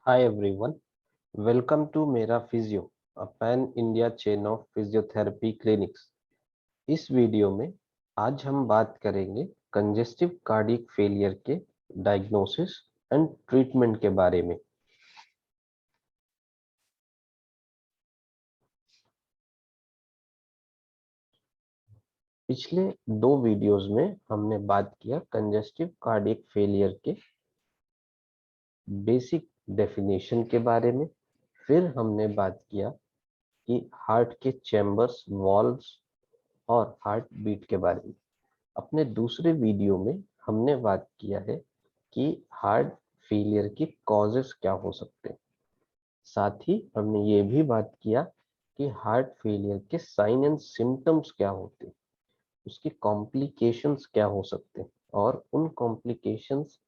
Hi everyone, welcome to मेरा physio, a pan India chain of physiotherapy clinics। इस video में आज हम बात करेंगे कंजेस्टिव कार्डियक फेलियर के डायग्नोसिस एंड ट्रीटमेंट के बारे में। पिछले दो वीडियोस में हमने बात किया कंजेस्टिव कार्डियक फेलियर के बेसिक डेफिनेशन के बारे में। फिर हमने बात किया कि हार्ट के चैम्बर्स, वॉल्व्स और हार्ट बीट के बारे में। अपने दूसरे वीडियो में हमने बात किया है कि हार्ट फेलियर की कॉजेस क्या हो सकते हैं। साथ ही हमने ये भी बात किया कि हार्ट फेलियर के साइन एंड सिम्टम्स क्या होते हैं, उसके कॉम्प्लिकेशंस क्या हो सकते हैं और उन कॉम्प्लिकेशंस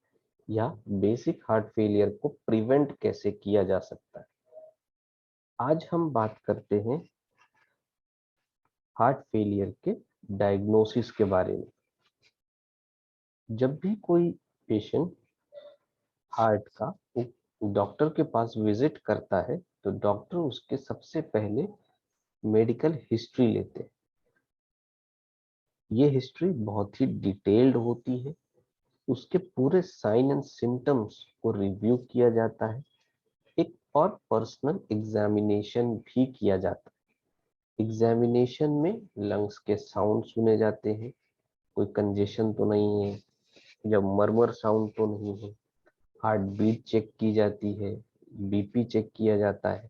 या बेसिक हार्ट फेलियर को प्रिवेंट कैसे किया जा सकता है। आज हम बात करते हैं हार्ट फेलियर के डायग्नोसिस के बारे में। जब भी कोई पेशेंट हार्ट का डॉक्टर के पास विजिट करता है तो डॉक्टर उसके सबसे पहले मेडिकल हिस्ट्री लेते हैं। ये हिस्ट्री बहुत ही डिटेल्ड होती है। उसके पूरे साइन एंड सिम्टम्स को रिव्यू किया जाता है। एक और पर्सनल एग्जामिनेशन भी किया जाता है। एग्जामिनेशन में लंग्स के साउंड सुने जाते हैं, कोई कंजेशन तो नहीं है या मरमर साउंड तो नहीं है। हार्ट बीट चेक की जाती है, बीपी चेक किया जाता है।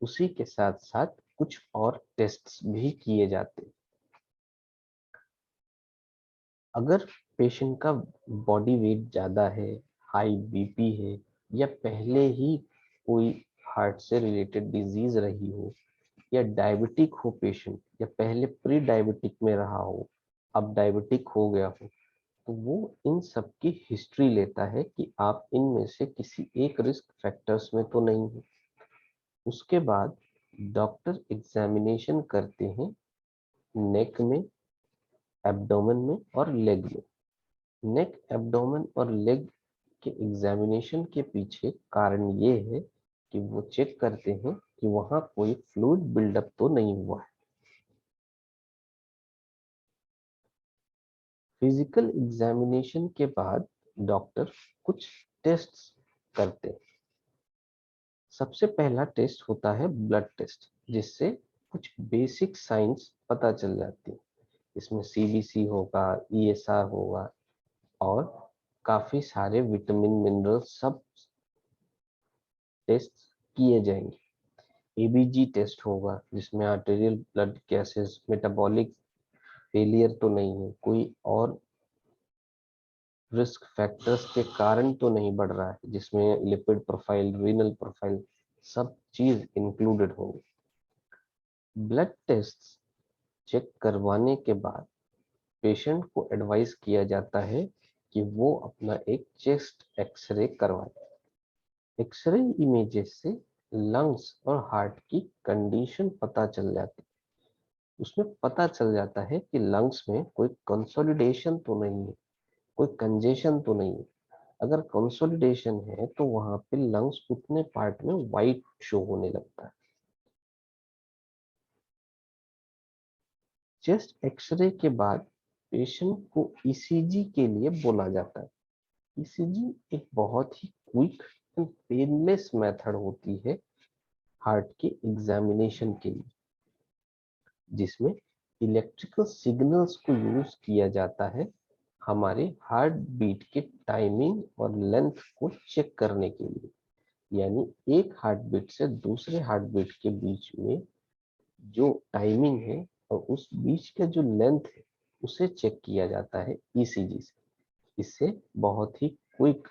उसी के साथ साथ कुछ और टेस्ट्स भी किए जाते हैं। अगर पेशेंट का बॉडी वेट ज़्यादा है, हाई बीपी है या पहले ही कोई हार्ट से रिलेटेड डिजीज रही हो या डायबिटिक हो पेशेंट या पहले प्री डायबिटिक में रहा हो, अब डायबिटिक हो गया हो, तो वो इन सब की हिस्ट्री लेता है कि आप इनमें से किसी एक रिस्क फैक्टर्स में तो नहीं है। उसके बाद डॉक्टर एग्जामिनेशन करते हैं नेक में, एब्डोमेन में और लेग में। नेक, एब्डोमेन और लेग के एग्जामिनेशन के पीछे कारण ये है कि वो चेक करते हैं कि वहां कोई फ्लूइड बिल्डअप तो नहीं हुआ है। फिजिकल एग्जामिनेशन के बाद डॉक्टर कुछ टेस्ट्स करते हैं। सबसे पहला टेस्ट होता है ब्लड टेस्ट, जिससे कुछ बेसिक साइंस पता चल जाती है। इसमें सीबीसी होगा, ईएसआर होगा और काफी सारे विटामिन, मिनरल सब टेस्ट किए जाएंगे। एबीजी टेस्ट होगा जिसमें arterial blood gases, metabolic failure तो नहीं है, कोई और रिस्क फैक्टर्स के कारण तो नहीं बढ़ रहा है, जिसमें लिपिड प्रोफाइल, रीनल प्रोफाइल सब चीज इंक्लूडेड होंगे। ब्लड टेस्ट चेक करवाने के बाद पेशेंट को एडवाइस किया जाता है कि वो अपना एक चेस्ट एक्सरे करवाए। एक्सरे इमेजेस से लंग्स और हार्ट की कंडीशन पता चल जाती है। उसमें पता चल जाता है कि लंग्स में कोई कंसोलिडेशन तो नहीं है, कोई कंजेशन तो नहीं है। अगर कंसोलिडेशन है तो वहां पे लंग्स उतने पार्ट में वाइट शो होने लगता है। चेस्ट एक्सरे के बाद पेशेंट को ईसीजी के लिए बोला जाता है। ईसीजी एक बहुत ही क्विक एंड पेनलेस मेथड होती है हार्ट के एग्जामिनेशन के लिए, जिसमें इलेक्ट्रिकल सिग्नल्स को यूज किया जाता है हमारे हार्ट बीट के टाइमिंग और लेंथ को चेक करने के लिए। यानी एक हार्ट बीट से दूसरे हार्ट बीट के बीच में जो टाइमिंग है और उस बीच का जो लेंथ है उसे चेक किया जाता है ईसीजी से। इससे बहुत ही क्विक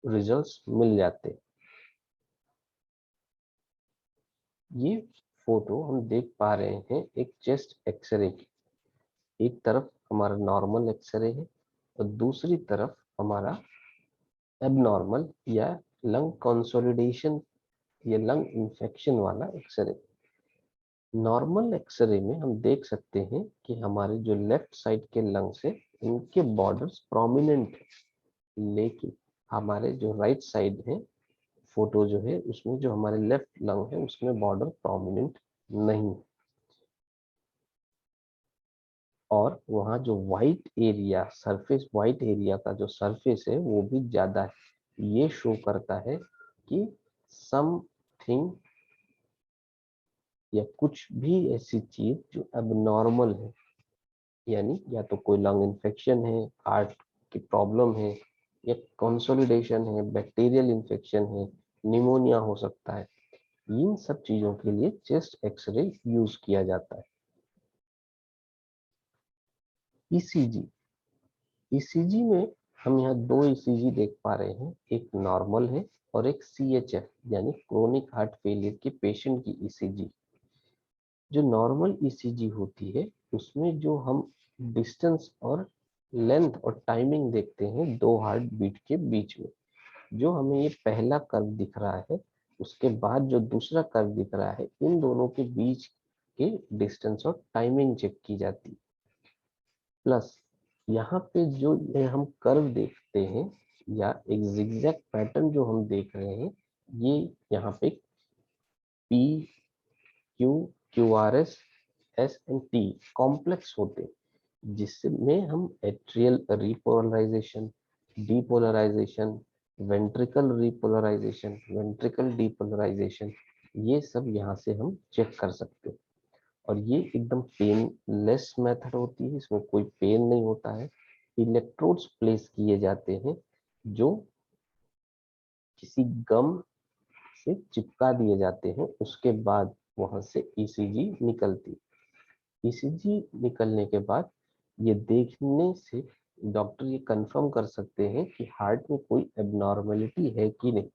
रिजल्ट्स मिल जाते हैं। ये फोटो हम देख पा रहे हैं एक चेस्ट एक्सरे की। एक तरफ हमारा नॉर्मल एक्सरे है और दूसरी तरफ हमारा एबनॉर्मल या लंग कंसोलिडेशन या लंग इन्फेक्शन वाला एक्सरे। नॉर्मल एक्सरे में हम देख सकते हैं कि हमारे जो लेफ्ट साइड के लंग्स है उनके बॉर्डर्स प्रोमिनेंट है, लेकिन हमारे जो राइट साइड है फोटो जो है उसमें जो हमारे लेफ्ट लंग है उसमें बॉर्डर प्रोमिनेंट नहीं, और वहाँ जो white area surface, white area का जो सरफेस है वो भी ज्यादा है। ये शो करता है कि समथिंग या कुछ भी ऐसी चीज जो एबनॉर्मल है, यानी या तो कोई लंग इन्फेक्शन है, हार्ट की प्रॉब्लम है, या कंसोलिडेशन है, बैक्टीरियल इन्फेक्शन है, निमोनिया हो सकता है। इन सब चीजों के लिए चेस्ट एक्सरे यूज किया जाता है। ईसीजी, ईसीजी में हम यहाँ दो ईसीजी देख पा रहे हैं, एक नॉर्मल है और एक सीएचएफ यानी क्रोनिक हार्ट फेलियर के पेशेंट की ईसीजी। जो नॉर्मल ईसीजी होती है उसमें जो हम डिस्टेंस और लेंथ और टाइमिंग देखते हैं दो हार्ट बीट के बीच में। जो हमें ये पहला कर्व दिख रहा है, उसके बाद जो दूसरा कर्व दिख रहा है, इन दोनों के बीच के डिस्टेंस और टाइमिंग चेक की जाती है। प्लस यहाँ पे जो ये हम कर्व देखते हैं या एक जिगजैग पैटर्न जो हम देख रहे हैं, ये यहाँ पे P Q, Q R S, S and T complex होते हैं, जिसमें हम atrial repolarization, depolarization, ventricle repolarization, ventricle depolarization, ये सब यहाँ से हम चेक कर सकते हैं। और ये एकदम पेनलेस मेथड होती है, इसमें कोई पेन नहीं होता है। इलेक्ट्रोड्स प्लेस किए जाते हैं जो किसी गम से चिपका दिए जाते हैं, उसके बाद वहां से ईसीजी निकलती। ईसीजी निकलने के बाद ये देखने से डॉक्टर ये कंफर्म कर सकते हैं कि हार्ट में कोई एबनॉर्मेलिटी है कि नहीं।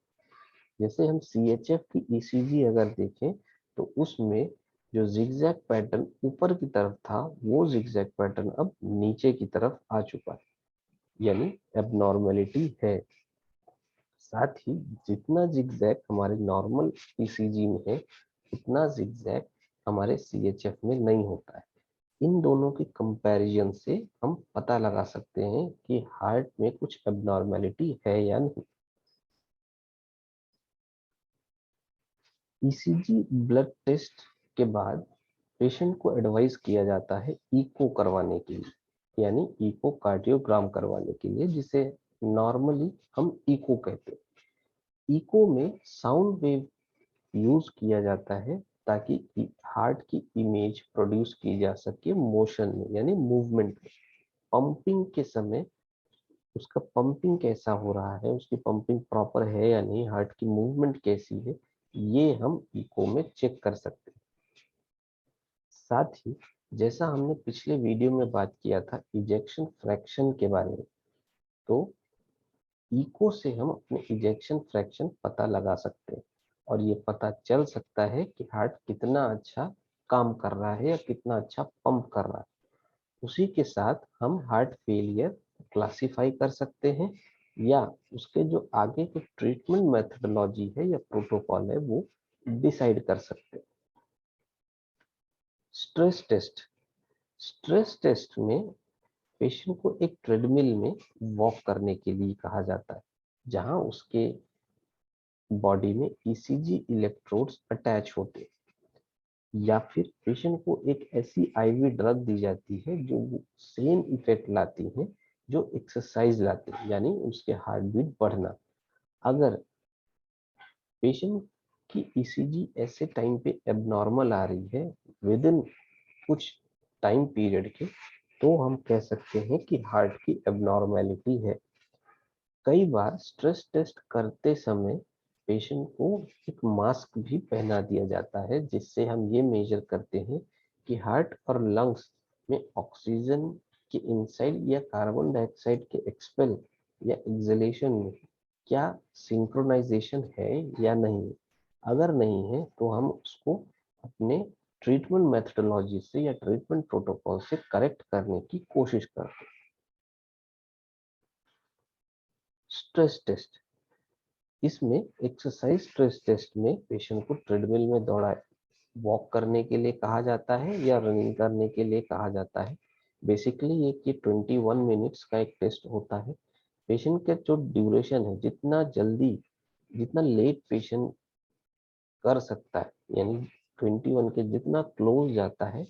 जैसे हम सीएचएफ की ईसीजी अगर देखें तो उसमें जो जिगजैग पैटर्न ऊपर की तरफ था वो जिगजैग पैटर्न अब नीचे की तरफ आ चुका है, यानी एबनॉर्मेलिटी है। साथ ही जितना जिगजैग हमारे नॉर्मल ईसीजी में है उतना जिगजैग हमारे सीएचएफ में नहीं होता है। इन दोनों के कंपैरिजन से हम पता लगा सकते हैं कि हार्ट में कुछ एबनॉर्मेलिटी है या नहीं। ईसीजी ब्लड टेस्ट के बाद पेशेंट को एडवाइस किया जाता है इको करवाने के लिए, यानी इको कार्डियोग्राम करवाने के लिए, जिसे नॉर्मली हम इको कहते हैं। इको में साउंड वेव यूज किया जाता है ताकि हार्ट की इमेज प्रोड्यूस की जा सके मोशन में, यानी मूवमेंट में। पंपिंग के समय उसका पंपिंग कैसा हो रहा है, उसकी पंपिंग प्रॉपर है या नहीं, हार्ट की मूवमेंट कैसी है, ये हम इको में चेक कर सकते हैं। साथ ही जैसा हमने पिछले वीडियो में बात किया था इजेक्शन फ्रैक्शन के बारे में, तो इको से हम अपने इजेक्शन फ्रैक्शन पता लगा सकते हैं और ये पता चल सकता है कि हार्ट कितना अच्छा काम कर रहा है या कितना अच्छा पंप कर रहा है। उसी के साथ हम हार्ट फेलियर क्लासिफाई कर सकते हैं या उसके जो आगे के ट्रीटमेंट मेथडोलॉजी है या प्रोटोकॉल है वो डिसाइड कर सकते हैं। स्ट्रेस टेस्ट, स्ट्रेस टेस्ट में पेशेंट को एक ट्रेडमिल में वॉक करने के लिए कहा जाता है, जहां उसके बॉडी में ईसीजी इलेक्ट्रोड्स अटैच होते हैं, या फिर पेशेंट को एक ऐसी आईवी ड्रग दी जाती है जो सेम इफेक्ट लाती है जो एक्सरसाइज लाती है, यानी उसके हार्ट बीट बढ़ना। अगर पेशेंट की ईसीजी ऐसे टाइम पे एबनॉर्मल आ रही है विद इन कुछ टाइम पीरियड के, तो हम कह सकते हैं कि हार्ट की एबनॉर्मेलिटी है। कई बार स्ट्रेस टेस्ट करते समय पेशेंट को एक मास्क भी पहना दिया जाता है, जिससे हम ये मेजर करते हैं कि हार्ट और लंग्स में ऑक्सीजन के इनसाइड या कार्बन डाइऑक्साइड के एक्सपेल या एक्सलेशन में क्या सिंक्रोनाइजेशन है या नहीं। अगर नहीं है तो हम उसको अपने ट्रीटमेंट मेथडोलॉजी से या ट्रीटमेंट प्रोटोकॉल से करेक्ट करने की कोशिश करते हैं। स्ट्रेस टेस्ट, इसमें एक्सरसाइज स्ट्रेस टेस्ट में पेशेंट को ट्रेडमिल में दौड़ा वॉक करने के लिए कहा जाता है या रनिंग करने के लिए कहा जाता है। बेसिकली ये कि 21 मिनट्स का एक टेस्ट होता है। पेशेंट का जो ड्यूरेशन है, जितना जल्दी जितना लेट पेशेंट कर सकता है, यानी 21 के जितना क्लोज जाता है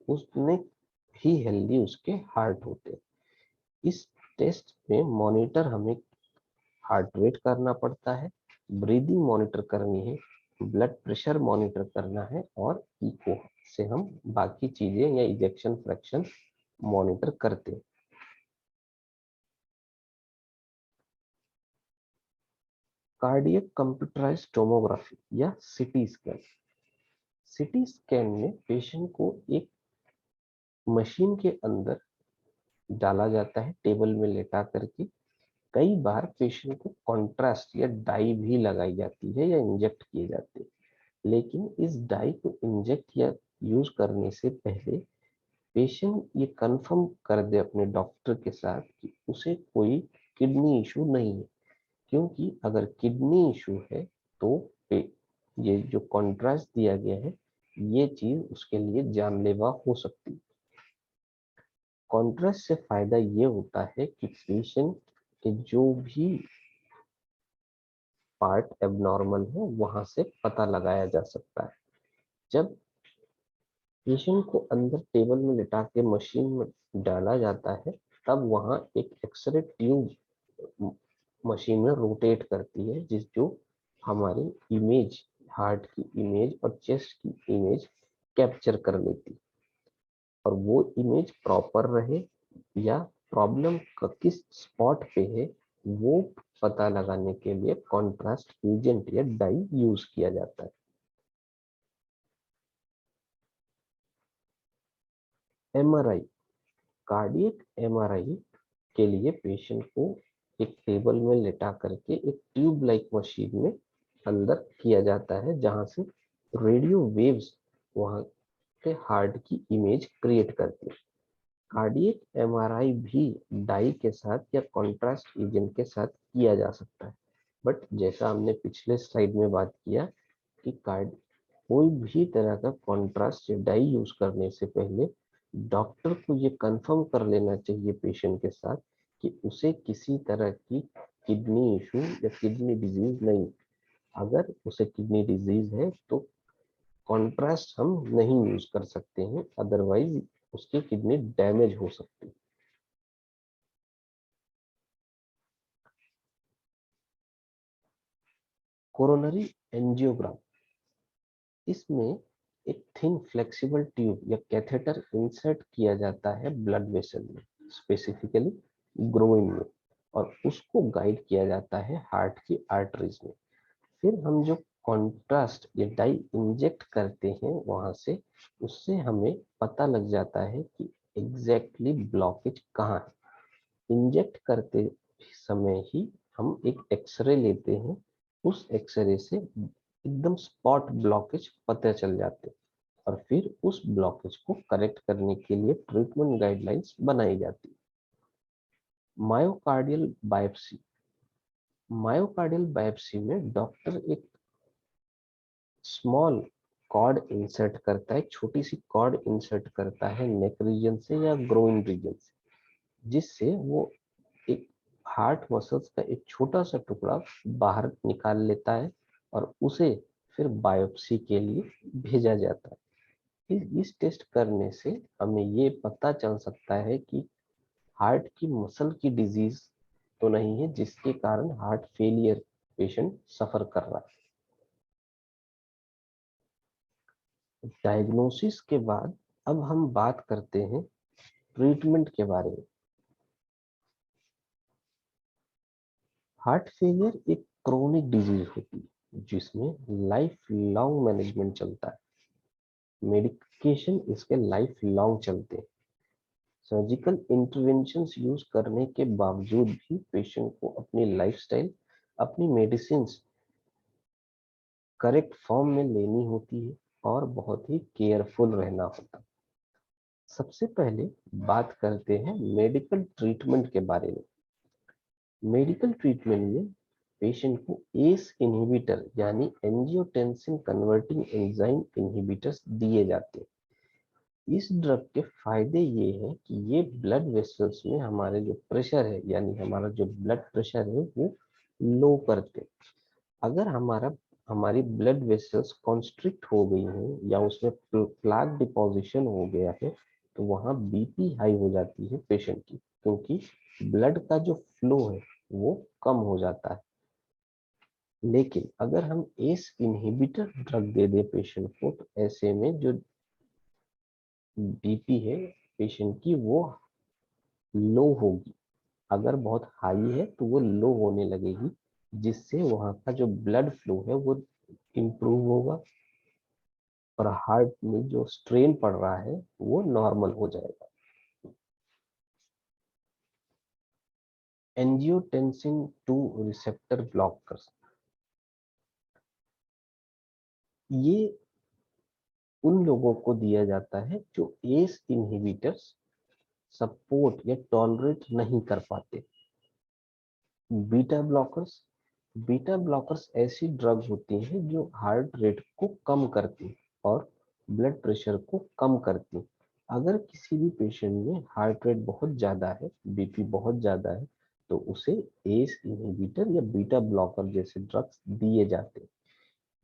उसने ही हेल्दी उसके हार्ट होते हैं। इस टेस्ट में मॉनिटर हमें हार्ट रेट करना पड़ता है, ब्रीदिंग मॉनिटर करनी है, ब्लड प्रेशर मॉनिटर करना है और इको से हम बाकी चीजें या इजेक्शन फ्रैक्शन मॉनिटर करते हैं। कार्डियक कंप्यूटराइज्ड टोमोग्राफी या सीटी स्कैन। सीटी स्कैन में पेशेंट को एक मशीन के अंदर डाला जाता है, टेबल में लेटा करके। कई बार पेशेंट को कॉन्ट्रास्ट या डाई भी लगाई जाती है या इंजेक्ट किए जाते हैं। लेकिन इस डाई को इंजेक्ट या यूज करने से पहले पेशेंट ये कंफर्म कर दे अपने डॉक्टर के साथ कि उसे कोई किडनी इशू नहीं है, क्योंकि अगर किडनी इशू है तो ये जो कॉन्ट्रास्ट दिया गया है ये चीज उसके लिए जानलेवा हो सकती है। कॉन्ट्रास्ट से फायदा ये होता है कि पेशेंट के जो भी पार्ट एबनॉर्मल है वहां से पता लगाया जा सकता है। जब पेशेंट को अंदर टेबल में लिटा के मशीन में डाला जाता है तब वहां एक एक्सरे ट्यूब मशीन में रोटेट करती है, जिस जो हमारी इमेज, हार्ट की इमेज और चेस्ट की इमेज कैप्चर कर लेती है। और वो इमेज प्रॉपर रहे या प्रॉब्लम किस स्पॉट पे है वो पता लगाने के लिए कॉन्ट्रास्ट एजेंट या डाई यूज किया जाता है। एमआरआई। कार्डियक एमआरआई के लिए पेशेंट को एक टेबल में लेटा करके एक ट्यूब लाइक मशीन में अंदर किया जाता है, जहां से रेडियो वेव्स वहां के हार्ट की इमेज क्रिएट करती है। कार्डियक एमआरआई भी डाई के साथ या कॉन्ट्रास्ट एजेंट के साथ किया जा सकता है, बट जैसा हमने पिछले स्लाइड में बात किया कि कार्ड कोई भी तरह का कॉन्ट्रास्ट या डाई यूज करने से पहले डॉक्टर को ये कंफर्म कर लेना चाहिए पेशेंट के साथ कि उसे किसी तरह की किडनी इशू या किडनी डिजीज नहीं। अगर उसे किडनी डिजीज है तो कॉन्ट्रास्ट हम नहीं यूज कर सकते हैं, अदरवाइज उसकी किडनी डैमेज हो सकती है। Coronary angiogram. इसमें एक थिन फ्लेक्सिबल ट्यूब या कैथेटर इंसर्ट किया जाता है ब्लड वेसल में, स्पेसिफिकली ग्रोइन में, और उसको गाइड किया जाता है हार्ट की आर्टरीज में। फिर हम जो कॉन्ट्रास्ट या डाई इंजेक्ट करते हैं वहां से, उससे हमें पता लग जाता है कि एग्जैक्टली ब्लॉकेज कहाँ है। इंजेक्ट करते समय ही हम एक एक्सरे लेते हैं, उस एक्सरे से एकदम स्पॉट ब्लॉकेज पता चल जाते हैं और फिर उस ब्लॉकेज को करेक्ट करने के लिए ट्रीटमेंट गाइडलाइंस बनाई जाती है। Myocardial biopsy. मायोकार्डियल बायोप्सी में डॉक्टर एक स्मॉल कॉर्ड इंसर्ट करता है, छोटी सी कॉर्ड इंसर्ट करता है नेक रीजन से या ग्रोइन रीजन से, जिससे वो एक हार्ट मसल्स का एक छोटा सा टुकड़ा बाहर निकाल लेता है और उसे फिर बायोप्सी के लिए भेजा जाता है। इस टेस्ट करने से हमें ये पता चल सकता है कि हार्ट की मसल की डिजीज तो नहीं है जिसके कारण हार्ट फेलियर पेशेंट सफर कर रहा है। डायग्नोसिस के बाद अब हम बात करते हैं ट्रीटमेंट के बारे में। हार्ट फेलियर एक क्रोनिक डिजीज होती है जिसमें लाइफ लॉन्ग मैनेजमेंट चलता है। मेडिकेशन इसके लाइफ लॉन्ग चलते हैं। सर्जिकल इंटरवेंशंस यूज करने के बावजूद भी पेशेंट को अपनी लाइफस्टाइल, अपनी मेडिसिन करेक्ट फॉर्म में लेनी होती है और बहुत ही केयरफुल रहना होता है। सबसे पहले बात करते हैं मेडिकल ट्रीटमेंट के बारे में। मेडिकल ट्रीटमेंट में पेशेंट को एस इनहिबिटर यानी एंजियोटेंसिन कन्वर्टिंग एंजाइम इनहिबिटर्स दिए जाते हैं। इस ड्रग के फायदे ये हैं कि ये ब्लड वेसल्स में हमारे जो प्रेशर है, यानी हमारा जो ब्लड प्रेशर है वो लो करते हैं। अगर हमारी ब्लड वेसल्स कॉन्स्ट्रिक्ट हो गई हैं या उसमें प्लाक डिपोजिशन हो गया है, तो वहाँ बीपी हाई हो जाती है पेशेंट की, क्योंकि ब्लड का जो फ्लो है वो कम हो जाता है। लेकिन अगर हम एस इनहिबिटर ड्रग दे दें पेशेंट को, तो ऐसे में जो बीपी है पेशेंट की वो लो होगी। अगर बहुत हाई है तो वो लो होने लगेगी, जिससे वहाँ का जो ब्लड फ्लो है वो इम्प्रूव होगा और हार्ट में जो स्ट्रेन पड़ रहा है वो नॉर्मल हो जाएगा। एंजियोटेंसिन 2 रिसेप्टर ब्लॉकर्स, ये उन लोगों को दिया जाता है जो एस इनहिबिटर्स सपोर्ट या टॉलरेट नहीं कर पाते। बीटा ब्लॉकर्स, बीटा ब्लॉकर्स ऐसी ड्रग होती हैं जो हार्ट रेट को कम करती और ब्लड प्रेशर को कम करती। अगर किसी भी पेशेंट में हार्ट रेट बहुत ज़्यादा है, बीपी बहुत ज़्यादा है, तो उसे एस इनहिबिटर या बीटा ब्लॉकर जैसे ड्रग्स दिए जाते हैं।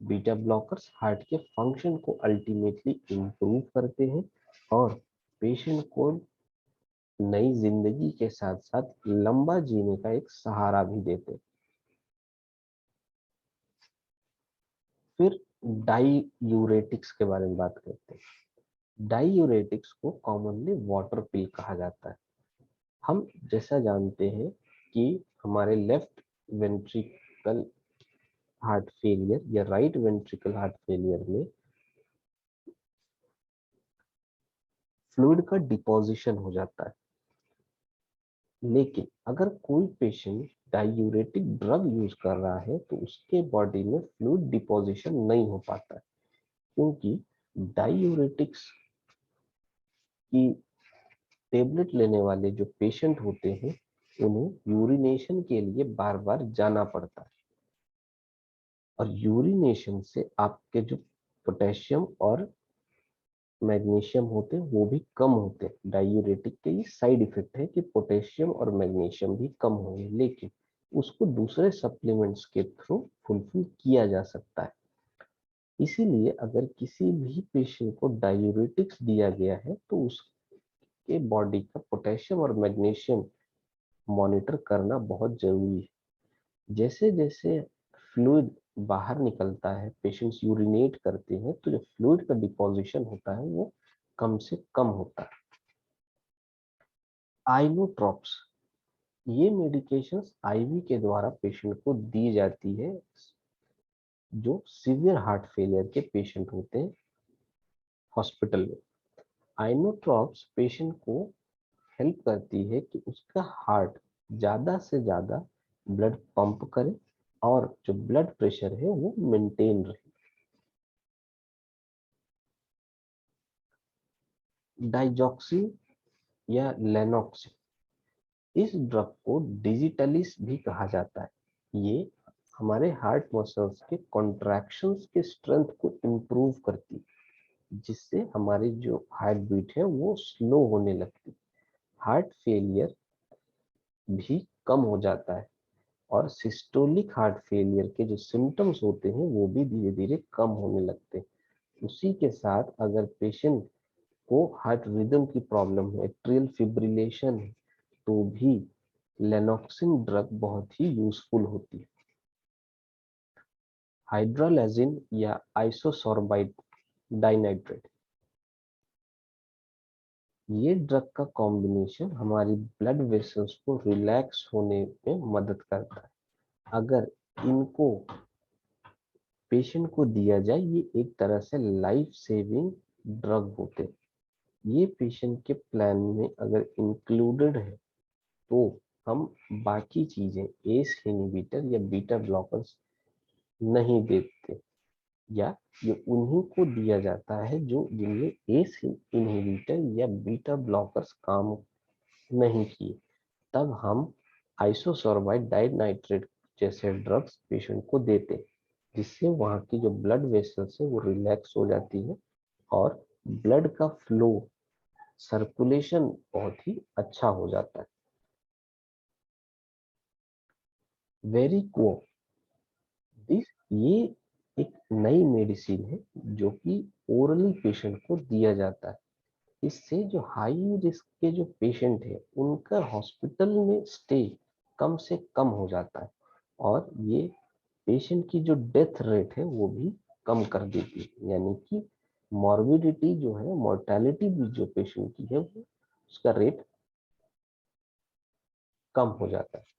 बीटा ब्लॉकर्स हार्ट के फंक्शन को अल्टीमेटली इम्प्रूव करते हैं और पेशेंट को नई जिंदगी के साथ साथ लंबा जीने का एक सहारा भी देते हैं। फिर डाईयूरेटिक्स के बारे में बात करते हैं। डाईयूरेटिक्स को कॉमनली वाटर पिल कहा जाता है। हम जैसा जानते हैं कि हमारे लेफ्ट वेंट्रिकल हार्ट फेलियर या राइट वेंट्रिकल हार्ट फेलियर में फ्लूइड का डिपोजिशन हो जाता है। लेकिन अगर कोई पेशेंट डायूरेटिक ड्रग यूज कर रहा है तो उसके बॉडी में फ्लूइड डिपोजिशन नहीं हो पाता है, क्योंकि डायूरेटिक्स की टेबलेट लेने वाले जो पेशेंट होते हैं उन्हें यूरिनेशन के लिए बार बार जाना पड़ता है, और यूरिनेशन से आपके जो पोटेशियम और मैग्नीशियम होते हैं वो भी कम होते हैं। डायूरेटिक के ये साइड इफेक्ट है कि पोटेशियम और मैग्नीशियम भी कम होंगे, लेकिन उसको दूसरे सप्लीमेंट्स के थ्रू फुलफिल किया जा सकता है। इसीलिए अगर किसी भी पेशेंट को डायूरेटिक्स दिया गया है तो उसके बॉडी का पोटेशियम और मैग्नीशियम मॉनिटर करना बहुत जरूरी है। जैसे जैसे फ्लूइड बाहर निकलता है, पेशेंट्स यूरिनेट करते हैं, तो जो फ्लूइड का डिपोजिशन होता है वो कम से कम होता है। आइनोट्रॉप्स, ये मेडिकेशंस आईवी के द्वारा पेशेंट को दी जाती है जो सीवियर हार्ट फेलियर के पेशेंट होते हैं हॉस्पिटल में। आइनोट्रॉप्स पेशेंट को हेल्प करती है कि उसका हार्ट ज्यादा से ज्यादा ब्लड पंप करे और जो ब्लड प्रेशर है वो मेंटेन रहे। डाइजॉक्सिन या लेनॉक्सिन, इस ड्रग को डिजिटलिस भी कहा जाता है। ये हमारे हार्ट मसल्स के कॉन्ट्रैक्शंस के स्ट्रेंथ को इम्प्रूव करती है, जिससे हमारी जो हार्ट बीट है वो स्लो होने लगती। हार्ट फेलियर भी कम हो जाता है और सिस्टोलिक हार्ट फेलियर के जो सिम्टम्स होते हैं वो भी धीरे धीरे कम होने लगते हैं। उसी के साथ अगर पेशेंट को हार्ट रिदम की प्रॉब्लम है, एट्रियल फिब्रिलेशन है, तो भी लेनॉक्सिन ड्रग बहुत ही यूजफुल होती है। हाइड्रोलाजिन या आइसोसोर्बाइड डाइनाइट्रेट, ये ड्रग का कॉम्बिनेशन हमारी ब्लड वेसल्स को रिलैक्स होने में मदद करता है। अगर इनको पेशेंट को दिया जाए, ये एक तरह से लाइफ सेविंग ड्रग होते हैं। ये पेशेंट के प्लान में अगर इंक्लूडेड है तो हम बाकी चीजें एस इनहिबिटर या बीटा ब्लॉकर्स नहीं देते, या ये उन्हीं को दिया जाता है जो जिनमें एस इनहिबिटर या बीटा ब्लॉकर्स काम नहीं किए। तब हम आइसोसोर्बाइड डाइनाइट्रेट जैसे ड्रग्स पेशेंट को देते हैं, जिससे वहाँ की जो ब्लड वेसल्स है वो रिलैक्स हो जाती है और ब्लड का फ्लो सर्कुलेशन बहुत ही अच्छा हो जाता है। वेरिको, दिस ये एक नई मेडिसिन है जो कि ओरली पेशेंट को दिया जाता है। इससे जो हाई रिस्क के जो पेशेंट है उनका हॉस्पिटल में स्टे कम से कम हो जाता है, और ये पेशेंट की जो डेथ रेट है वो भी कम कर देती है। यानी कि मॉर्बिडिटी जो है, मोर्टेलिटी भी जो पेशेंट की है वो उसका रेट कम हो जाता है।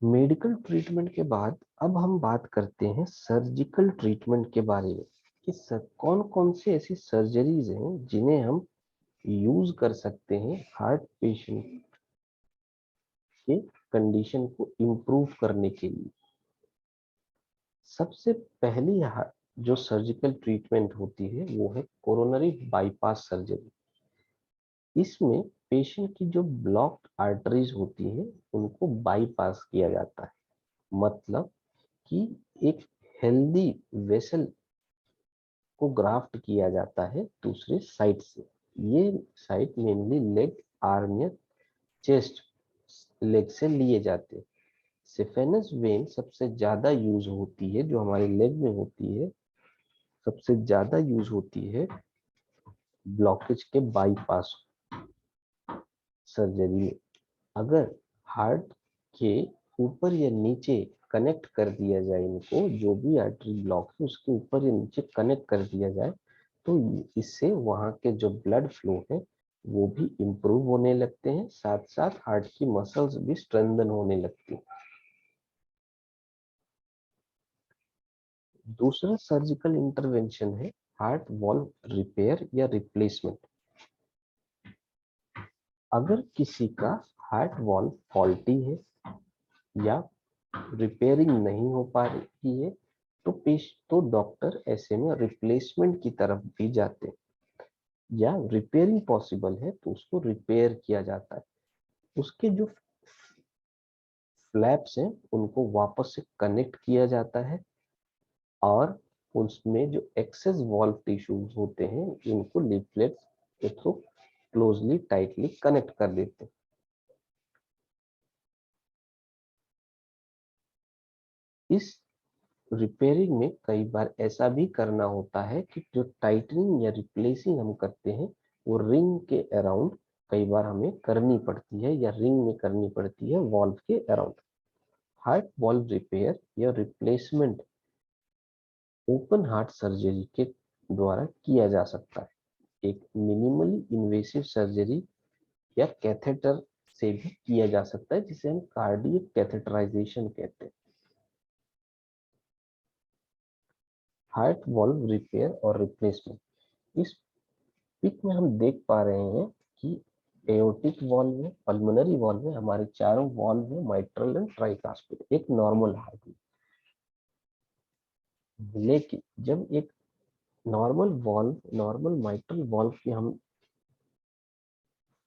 मेडिकल ट्रीटमेंट के बाद अब हम बात करते हैं सर्जिकल ट्रीटमेंट के बारे में, कि कौन कौन सी ऐसी सर्जरीज हैं जिन्हें हम यूज कर सकते हैं हार्ट पेशेंट के कंडीशन को इम्प्रूव करने के लिए। सबसे पहली जो सर्जिकल ट्रीटमेंट होती है वो है कोरोनरी बाईपास सर्जरी। इसमें पेशेंट की जो ब्लॉक्ड आर्टरीज होती है उनको बाईपास किया जाता है। मतलब कि एक हेल्दी वेसल को ग्राफ्ट किया जाता है दूसरे साइड से। ये साइड मेनली लेग, आर्म या चेस्ट लेग से लिए जाते हैं। सिफेनस वेन सबसे ज्यादा यूज होती है, जो हमारे लेग में होती है, सबसे ज्यादा यूज होती है ब्लॉकेज के बाईपास सर्जरी में। अगर हार्ट के ऊपर या नीचे कनेक्ट कर दिया जाए इनको, जो भी आर्टरी ब्लॉक है उसके ऊपर या नीचे कनेक्ट कर दिया जाए, तो इससे वहाँ के जो ब्लड फ्लो है वो भी इम्प्रूव होने लगते हैं, साथ साथ हार्ट की मसल्स भी स्ट्रेंथन होने लगती हैं। दूसरा सर्जिकल इंटरवेंशन है हार्ट वॉल्व रिपेयर या रिप्लेसमेंट। अगर किसी का हार्ट वॉल्व फॉल्टी है या रिपेयरिंग नहीं हो पा रही है, तो डॉक्टर ऐसे में रिप्लेसमेंट की तरफ भी जाते हैं, या रिपेयरिंग पॉसिबल है तो उसको रिपेयर किया जाता है। उसके जो फ्लैप्स हैं उनको वापस से कनेक्ट किया जाता है, और उसमें जो एक्सेस वॉल्व टिश्यूज होते हैं उनको लीफलेट्स के थ्रू क्लोजली टाइटली कनेक्ट कर देते हैं। इस रिपेयरिंग में कई बार ऐसा भी करना होता है कि जो टाइटनिंग या रिप्लेसिंग हम करते हैं वो रिंग के अराउंड कई बार हमें करनी पड़ती है, या रिंग में करनी पड़ती है वॉल्व के अराउंड। हार्ट वॉल्व रिपेयर या रिप्लेसमेंट ओपन हार्ट सर्जरी के द्वारा किया जा सकता है। एक मिनिमली इन्वेसिव सर्जरी या कैथेटर से भी किया जा सकता है, जिसे हम कार्डियक कैथेटराइजेशन कहते हैं। हार्ट वॉल्व रिपेयर और रिप्लेसमेंट, इस पिक में हम देख पा रहे हैं कि एओर्टिक वॉल्व में, पल्मोनरी वॉल्व में हमारे चारों वॉल्व में, माइट्रल एंड ट्राइकास्पिड, एक नॉर्मल हार्ट में। लेकिन जब एक normal valve, normal mitral valve की हम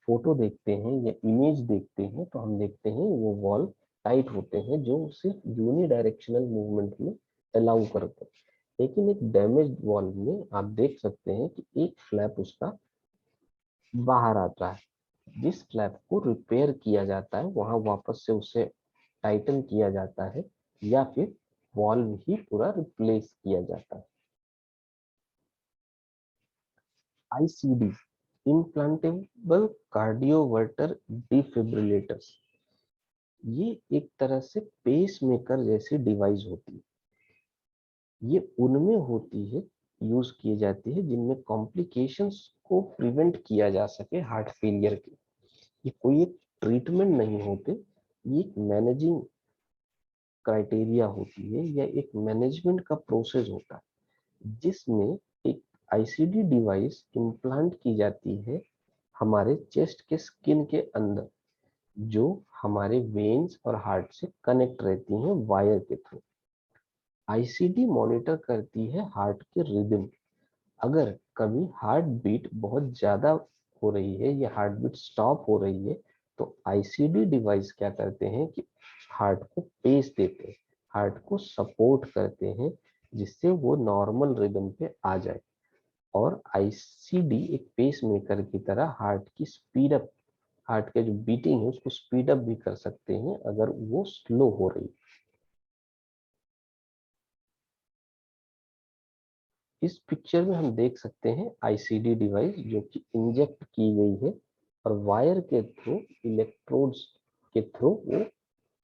फोटो देखते हैं या इमेज देखते हैं, तो हम देखते हैं वो वॉल्व टाइट होते हैं, जो सिर्फ यूनी डायरेक्शनल मूवमेंट में अलाउ करते हैं। लेकिन एक डैमेज्ड वॉल्व में आप देख सकते हैं कि एक फ्लैप उसका बाहर आता है। जिस फ्लैप को रिपेयर किया जाता है वहां वापस से उसे टाइटन किया जाता है, या फिर वॉल्व ही पूरा रिप्लेस किया जाता है। आईसीडी, इम्प्लांटेबल कार्डियोवर्टर डिफिब्रिलेटर्स, ये एक तरह से पेस मेकर जैसी डिवाइस होती है। ये उनमें होती है, यूज की जाती है जिनमें कॉम्प्लिकेशंस को प्रिवेंट किया जा सके हार्ट फेलियर के। ये कोई एक ट्रीटमेंट नहीं होते, ये एक मैनेजिंग क्राइटेरिया होती है, या एक मैनेजमेंट का प्रोसेस होता है, जिसमें एक आईसीडी डिवाइस इम्प्लांट की जाती है हमारे चेस्ट के स्किन के अंदर, जो हमारे वेन्स और हार्ट से कनेक्ट रहती हैं वायर के थ्रू। आईसीडी मॉनिटर करती है हार्ट के रिदम। अगर कभी हार्ट बीट बहुत ज्यादा हो रही है या हार्ट बीट स्टॉप हो रही है, तो आईसीडी डिवाइस क्या करते हैं कि हार्ट को पेस देते हैं, हार्ट को सपोर्ट करते हैं, जिससे वो नॉर्मल रिदम पे आ जाए। और आईसीडी एक पेस मेकर की तरह हार्ट की स्पीड अप, हार्ट के जो बीटिंग है उसको स्पीड अप भी कर सकते हैं अगर वो स्लो हो रही। इस पिक्चर में हम देख सकते हैं आईसीडी डिवाइस जो कि इंजेक्ट की गई है और वायर के थ्रू, इलेक्ट्रोड्स के थ्रू वो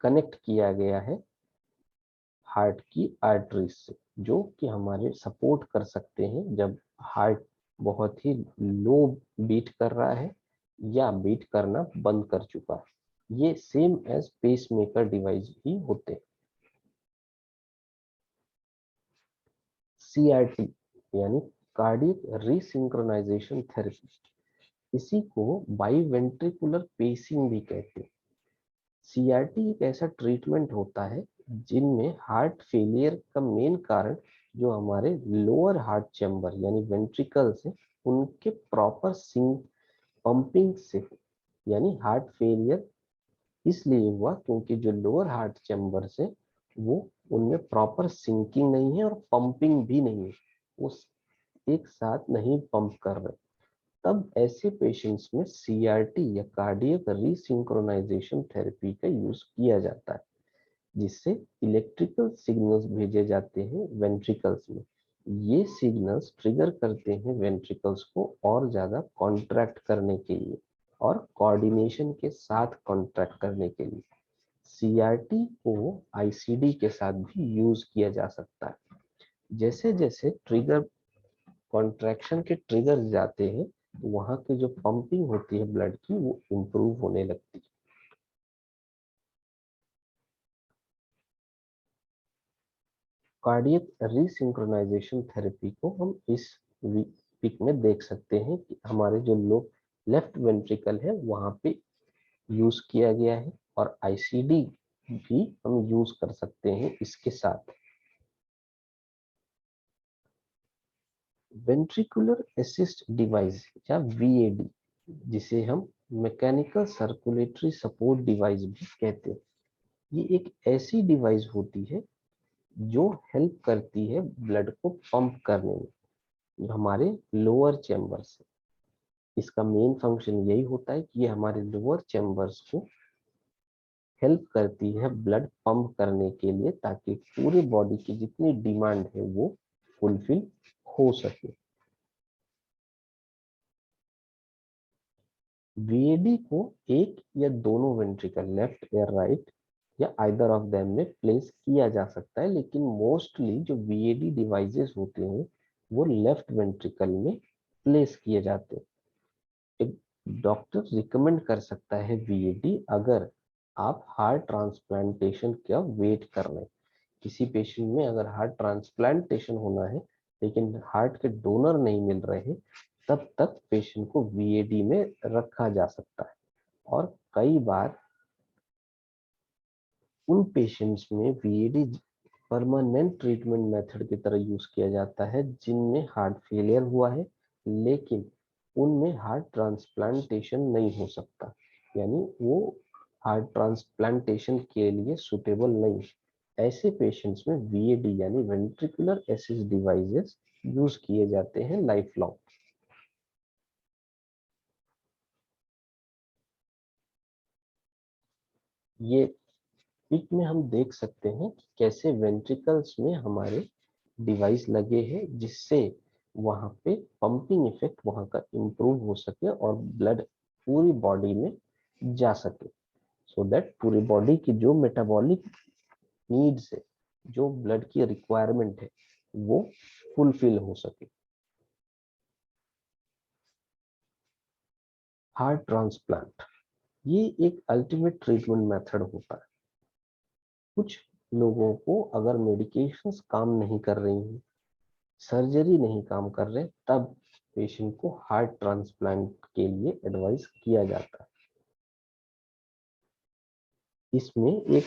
कनेक्ट किया गया है हार्ट की आर्टरीज से, जो कि हमारे सपोर्ट कर सकते हैं जब हार्ट बहुत ही लो बीट कर रहा है या बीट करना बंद कर चुका है। ये सेम एज पेसमेकर डिवाइस भी होते हैं। सीआरटी यानी कार्डियक रीसिंक्रोनाइजेशन थेरेपी, इसी को बाईवेंट्रिकुलर पेसिंग भी कहते हैं। सीआरटी एक ऐसा ट्रीटमेंट होता है जिनमें हार्ट फेलियर का मेन कारण जो हमारे लोअर हार्ट चैम्बर यानी वेंट्रिकल्स है उनके प्रॉपर सिंक पंपिंग से, यानी हार्ट फेलियर इसलिए हुआ क्योंकि जो लोअर हार्ट चैम्बर से वो उनमें प्रॉपर सिंकिंग नहीं है और पंपिंग भी नहीं है, वो एक साथ नहीं पंप कर रहे। तब ऐसे पेशेंट्स में सीआरटी या कार्डियक रीसिंक्रोनाइजेशन थेरेपी का यूज किया जाता है, जिससे इलेक्ट्रिकल सिग्नल्स भेजे जाते हैं वेंट्रिकल्स में। ये सिग्नल्स ट्रिगर करते हैं वेंट्रिकल्स को और ज्यादा कॉन्ट्रैक्ट करने के लिए और कोऑर्डिनेशन के साथ कॉन्ट्रैक्ट करने के लिए। सीआरटी को आईसीडी के साथ भी यूज किया जा सकता है। जैसे जैसे ट्रिगर कॉन्ट्रैक्शन के ट्रिगर जाते हैं तो वहां की जो पंपिंग होती है ब्लड की वो इम्प्रूव होने लगती है। कार्डियक रीसिंक्रोनाइजेशन थेरेपी को हम इस पिक में देख सकते हैं कि हमारे जो लोग लेफ्ट वेंट्रिकल है वहां पे यूज किया गया है और आईसीडी भी हम यूज कर सकते हैं इसके साथ। वेंट्रिकुलर असिस्ट डिवाइस या वीएडी, जिसे हम मैकेनिकल सर्कुलेटरी सपोर्ट डिवाइस भी कहते हैं, ये एक ऐसी डिवाइस होती है जो हेल्प करती है ब्लड को पंप करने में हमारे लोअर चैम्बर से। इसका मेन फंक्शन यही होता है कि ये हमारे लोअर चैम्बर्स को हेल्प करती है ब्लड पंप करने के लिए ताकि पूरी बॉडी की जितनी डिमांड है वो फुलफिल हो सके। वीएडी को एक या दोनों वेंट्रिकल लेफ्ट या राइट या आइदर ऑफ देम में प्लेस किया जा सकता है, लेकिन मोस्टली जो वीएडी डिवाइसेस होते हैं वो लेफ्ट वेंट्रिकल में प्लेस किए जाते हैं। एक डॉक्टर रिकमेंड कर सकता है वीएडी अगर आप हार्ट ट्रांसप्लांटेशन का वेट कर रहे हैं। किसी पेशेंट में अगर हार्ट ट्रांसप्लांटेशन होना है लेकिन हार्ट के डोनर नहीं मिल रहे हैं, तब तक पेशेंट को वीएडी में रखा जा सकता है। और कई बार उन पेशेंट्स में वीएडी परमानेंट ट्रीटमेंट मेथड की तरह यूज किया जाता है जिनमें हार्ट फेलियर हुआ है लेकिन उनमें हार्ट ट्रांसप्लांटेशन नहीं हो सकता, यानी वो हार्ट ट्रांसप्लांटेशन के लिए सुटेबल नहीं। ऐसे पेशेंट्स में वीएडी यानी वेंट्रिकुलर असिस्ट डिवाइसेस यूज किए जाते हैं लाइफ लॉन्ग। ये पिक में हम देख सकते हैं कि कैसे वेंट्रिकल्स में हमारे डिवाइस लगे हैं जिससे वहां पे पंपिंग इफेक्ट वहां का इम्प्रूव हो सके और ब्लड पूरी बॉडी में जा सके, सो दैट पूरी बॉडी की जो मेटाबॉलिक नीड्स है, जो ब्लड की रिक्वायरमेंट है, वो फुलफिल हो सके। हार्ट ट्रांसप्लांट ये एक अल्टीमेट ट्रीटमेंट मेथड होता है। कुछ लोगों को अगर मेडिकेशंस काम नहीं कर रही हैं, सर्जरी नहीं काम कर रहे, तब पेशेंट को हार्ट ट्रांसप्लांट के लिए एडवाइस किया जाता है। इसमें एक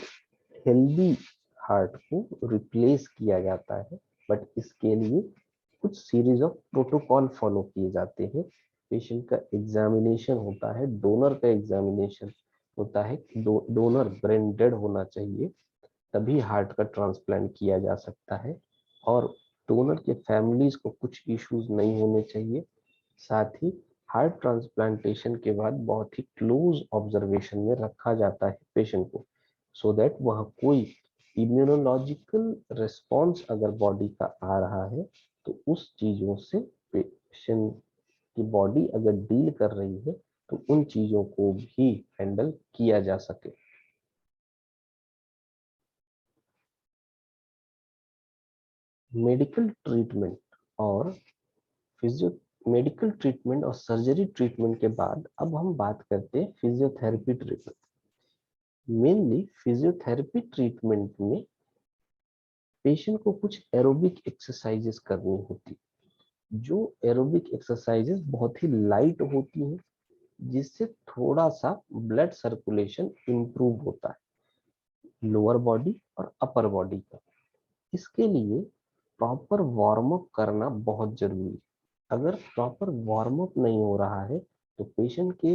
हेल्दी हार्ट को रिप्लेस किया जाता है, बट इसके लिए कुछ सीरीज ऑफ प्रोटोकॉल फॉलो किए जाते हैं। पेशेंट का एग्जामिनेशन होता है, डोनर का एग्जामिनेशन होता है, डोनर ब्रेन डेड होना चाहिए तभी हार्ट का ट्रांसप्लांट किया जा सकता है, और डोनर के फैमिलीज को कुछ इश्यूज नहीं होने चाहिए। साथ ही हार्ट ट्रांसप्लांटेशन के बाद बहुत ही क्लोज ऑब्जर्वेशन में रखा जाता है पेशेंट को, सो दैट वहाँ कोई इम्यूनोलॉजिकल रिस्पॉन्स अगर बॉडी का आ रहा है तो उस चीजों से पेशेंट की बॉडी अगर डील कर रही है तो उन चीजों को भी हैंडल किया जा सके। मेडिकल ट्रीटमेंट और फिजियो मेडिकल ट्रीटमेंट और सर्जरी ट्रीटमेंट के बाद अब हम बात करते हैं physiotherapy treatment. Mainly physiotherapy treatment में पेशेंट को कुछ एरोबिक एक्सरसाइजेस करनी होती, जो एरोबिक एक्सरसाइजेस बहुत ही लाइट होती हैं, जिससे थोड़ा सा ब्लड सर्कुलेशन इंप्रूव होता है लोअर बॉडी और अपर बॉडी का। इसके लिए प्रॉपर वार्म अप करना बहुत जरूरी है। अगर प्रॉपर वार्म अप नहीं हो रहा है तो पेशेंट के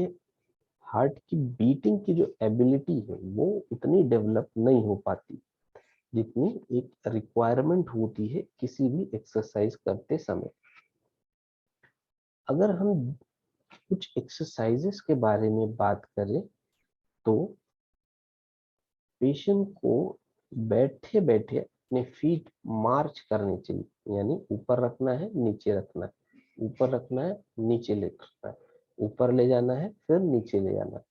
हार्ट की बीटिंग की जो एबिलिटी है वो उतनी डेवलप नहीं हो पाती जितनी एक रिक्वायरमेंट होती है किसी भी एक्सरसाइज करते समय। अगर हम कुछ एक्सरसाइजेस के बारे में बात करें तो पेशेंट को बैठे बैठे अपने फीट मार्च करने चाहिए, यानी ऊपर रखना है नीचे रखना है, ऊपर रखना है नीचे ले रखना है, ऊपर ले जाना है फिर नीचे ले जाना है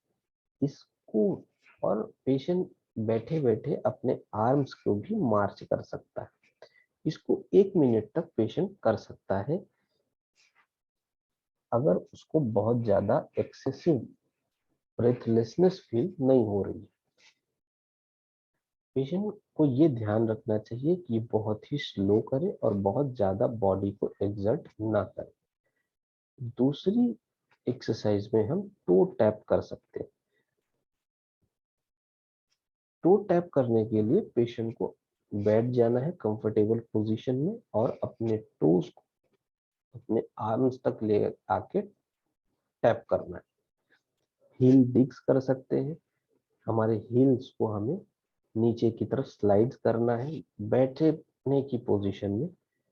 इसको। और पेशेंट बैठे बैठे अपने आर्म्स को भी मार्च कर सकता है। इसको 1 मिनट तक पेशेंट कर सकता है। अगर उसको बहुत ज्यादा एक्सेसिव ब्रेथलेसनेस फील नहीं हो रही है, पेशेंट को ये ध्यान रखना चाहिए कि बहुत ही स्लो करे और बहुत ज्यादा बॉडी को एक्सर्ट ना करे। दूसरी एक्सरसाइज में हम टो टैप कर सकते हैं। टो टैप करने के लिए पेशेंट को बैठ जाना है कंफर्टेबल पोजीशन में और अपने टोज को अपने आर्म्स तक ले आके टैप करना है। हील डिग्स कर सकते हैं, हमारे हील्स को हमें नीचे की तरफ स्लाइड करना है। बैठने की पोजीशन में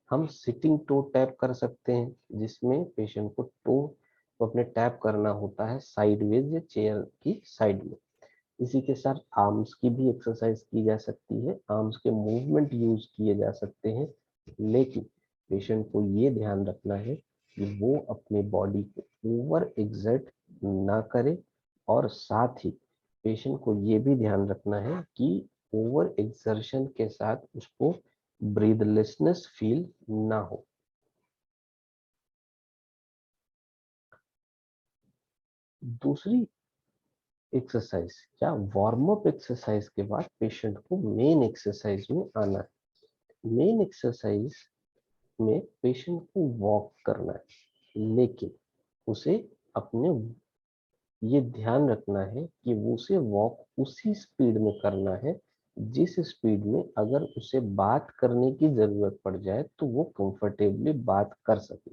हम सिटिंग टो टैप कर सकते हैं, जिसमें पेशेंट को टो को अपने टैप करना होता है साइडवेज या चेयर की साइड में। इसी के साथ आर्म्स की भी एक्सरसाइज की जा सकती है, आर्म्स के मूवमेंट यूज किए जा सकते हैं, लेकिन पेशेंट को ये ध्यान रखना है कि वो अपने बॉडी को ओवर एक्सर्ट ना करे और साथ ही पेशेंट को ये भी ध्यान रखना है कि ओवर एक्सर्शन के साथ उसको ब्रीदलेसनेस फील ना हो। दूसरी एक्सरसाइज या वार्म अप एक्सरसाइज के बाद पेशेंट को मेन एक्सरसाइज में आना है। मेन एक्सरसाइज में पेशेंट को वॉक करना है, लेकिन उसे अपने ये ध्यान रखना है कि वो उसे वॉक उसी स्पीड में करना है जिस स्पीड में अगर उसे बात करने की जरूरत पड़ जाए तो वो कंफर्टेबली बात कर सके,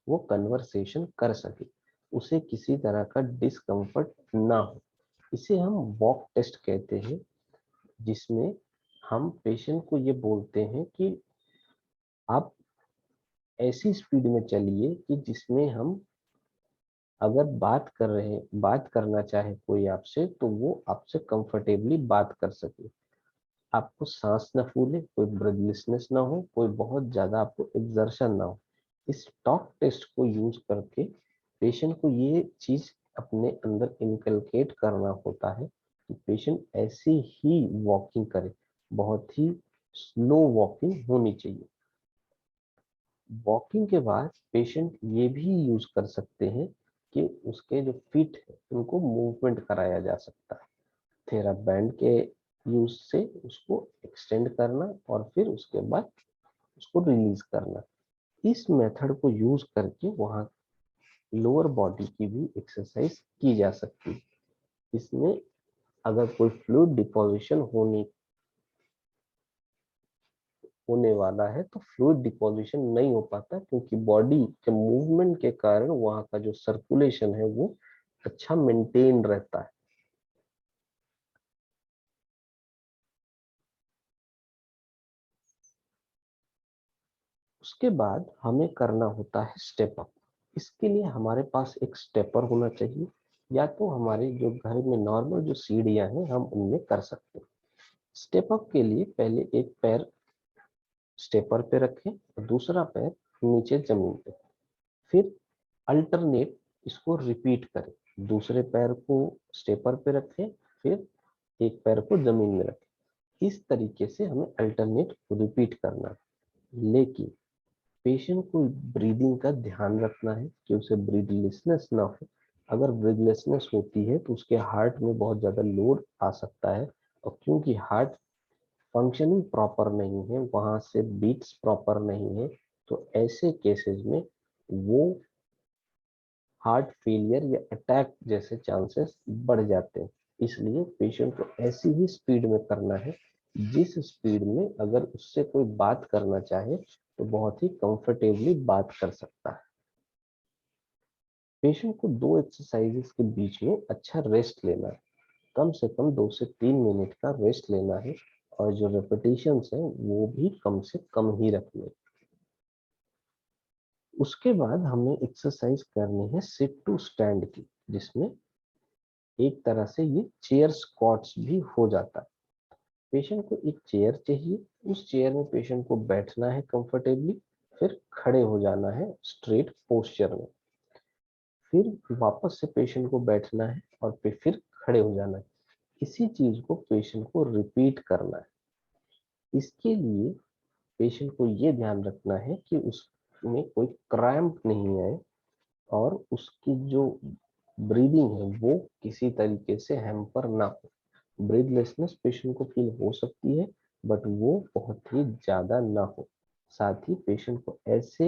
वो कन्वर्सेशन कर सके, उसे किसी तरह का डिस्कम्फर्ट ना हो। इसे हम वॉक टेस्ट कहते हैं, जिसमें हम पेशेंट को ये बोलते हैं कि आप ऐसी स्पीड में चलिए कि जिसमें हम अगर बात करना चाहे कोई आपसे तो वो आपसे कंफर्टेबली बात कर सके, आपको सांस न फूले, कोई ब्रेथलेसनेस ना हो, कोई बहुत ज्यादा आपको एक्सर्शन ना हो। इस टॉक टेस्ट को यूज करके पेशेंट को ये चीज अपने अंदर इनकलकेट करना होता है कि पेशेंट ऐसी ही वॉकिंग करे, बहुत ही स्लो वॉकिंग होनी चाहिए। वॉकिंग के बाद पेशेंट ये भी यूज कर सकते हैं कि उसके जो फीट है उनको मूवमेंट कराया जा सकता है, थेरा बैंड के यूज से उसको एक्सटेंड करना और फिर उसके बाद उसको रिलीज करना। इस मेथड को यूज करके वहाँ लोअर बॉडी की भी एक्सरसाइज की जा सकती है। इसमें अगर कोई फ्लूइड डिपोजिशन होने वाला है तो फ्लूइड डिपोजिशन नहीं हो पाता, क्योंकि बॉडी के मूवमेंट के कारण वहाँ का जो सर्कुलेशन है वो अच्छा मेंटेन रहता है। उसके बाद हमें करना होता है स्टेप अप। इसके लिए हमारे पास एक स्टेपर होना चाहिए, या तो हमारे जो घर में नॉर्मल जो सीढ़ियां हैं हम उनमें कर सकते हैं। स्टेप अप के लिए पहले एक पैर स्टेपर पे रखें और दूसरा पैर नीचे जमीन पे, फिर अल्टरनेट इसको रिपीट करें। दूसरे पैर को स्टेपर पे रखें, फिर एक पैर को जमीन में रखें। इस तरीके से हमें अल्टरनेट रिपीट करना है। लेकिन पेशेंट को ब्रीदिंग का ध्यान रखना है कि उसे ब्रीदलेसनेस ना हो। अगर ब्रीदलेसनेस होती है तो उसके हार्ट में बहुत ज्यादा लोड आ सकता है, और क्योंकि हार्ट फंक्शनिंग प्रॉपर नहीं है, वहां से बीट्स प्रॉपर नहीं है, तो ऐसे केसेस में वो हार्ट फेलियर या अटैक जैसे चांसेस बढ़ जाते हैं। इसलिए पेशेंट को ऐसी ही स्पीड में करना है जिस स्पीड में अगर उससे कोई बात करना चाहे तो बहुत ही कंफर्टेबली बात कर सकता है। पेशेंट को 2 एक्सरसाइजेस के बीच में अच्छा रेस्ट लेना है। कम से कम 2 से 3 मिनट का रेस्ट लेना है, और जो रेपिटेशंस है वो भी कम से कम ही रखने हैं। उसके बाद हमें एक्सरसाइज करनी है सिट टू स्टैंड की, जिसमें एक तरह से ये चेयर स्क्वाट्स भी हो जाता है। पेशेंट को एक चेयर चाहिए, उस चेयर में पेशेंट को बैठना है कंफर्टेबली, फिर खड़े हो जाना है स्ट्रेट पोस्चर में, फिर वापस से पेशेंट को बैठना है और फिर खड़े हो जाना है। इसी चीज को पेशेंट को रिपीट करना है। इसके लिए पेशेंट को ये ध्यान रखना है कि उसमें कोई क्रैम्प नहीं आए, और उसकी जो ब्रीदिंग है वो किसी तरीके से हैम्पर ना हो। ब्रीथलेसनेस पेशेंट को फील हो सकती है, बट वो बहुत ही ज्यादा ना हो। साथ ही पेशेंट को ऐसे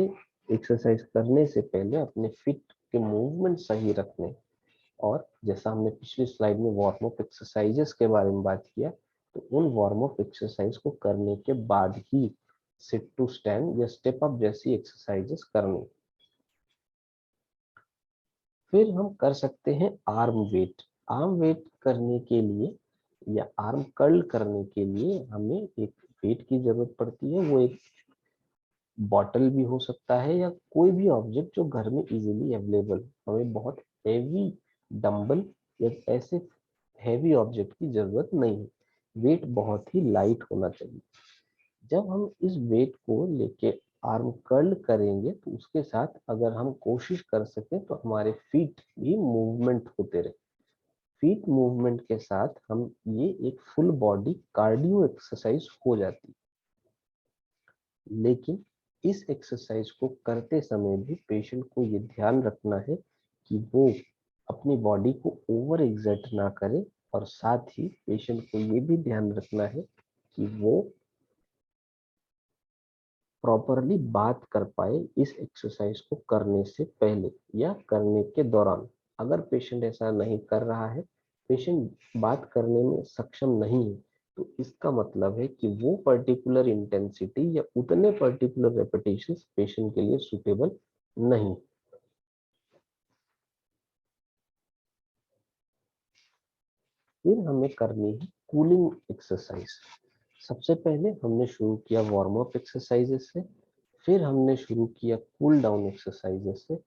एक्सरसाइज करने से पहले अपने फिट के मूवमेंट सही रखने, और जैसा हमने पिछली स्लाइड में वार्म अप एक्सरसाइजेस के बारे में बात किया, तो उन वार्म अप एक्सरसाइज को करने के बाद ही सिट टू स्टैंड या स्टेप अप जैसी एक्सरसाइजेस करनी। फिर हम कर सकते हैं आर्म वेट। आर्म वेट करने के लिए या आर्म कर्ल करने के लिए हमें एक वेट की जरूरत पड़ती है। वो एक बॉटल भी हो सकता है या कोई भी ऑब्जेक्ट जो घर में इजीली अवेलेबल। हमें बहुत हेवी डंबल या ऐसे हैवी ऑब्जेक्ट की जरूरत नहीं है। वेट बहुत ही लाइट होना चाहिए। जब हम इस वेट को लेके आर्म कर्ल करेंगे तो उसके साथ अगर हम कोशिश कर सकें तो हमारे फीट भी मूवमेंट होते रहे। फीट मूवमेंट के साथ हम ये एक फुल बॉडी कार्डियो एक्सरसाइज हो जाती है। लेकिन इस एक्सरसाइज को करते समय भी पेशेंट को ये ध्यान रखना है कि वो अपनी बॉडी को ओवर एग्जर्ट ना करे, और साथ ही पेशेंट को ये भी ध्यान रखना है कि वो प्रॉपरली बात कर पाए इस एक्सरसाइज को करने से पहले या करने के दौरान। अगर पेशेंट ऐसा नहीं कर रहा है, पेशेंट बात करने में सक्षम नहीं है, तो इसका मतलब है कि वो पर्टिकुलर इंटेंसिटी या उतने पर्टिकुलर रेपिटेशंस पेशेंट के लिए सुटेबल नहीं। फिर हमें करनी है कूलिंग एक्सरसाइज। सबसे पहले हमने शुरू किया वार्म अप एक्सरसाइजेस से, फिर हमने शुरू किया कूल डाउन एक्सरसाइजेस से,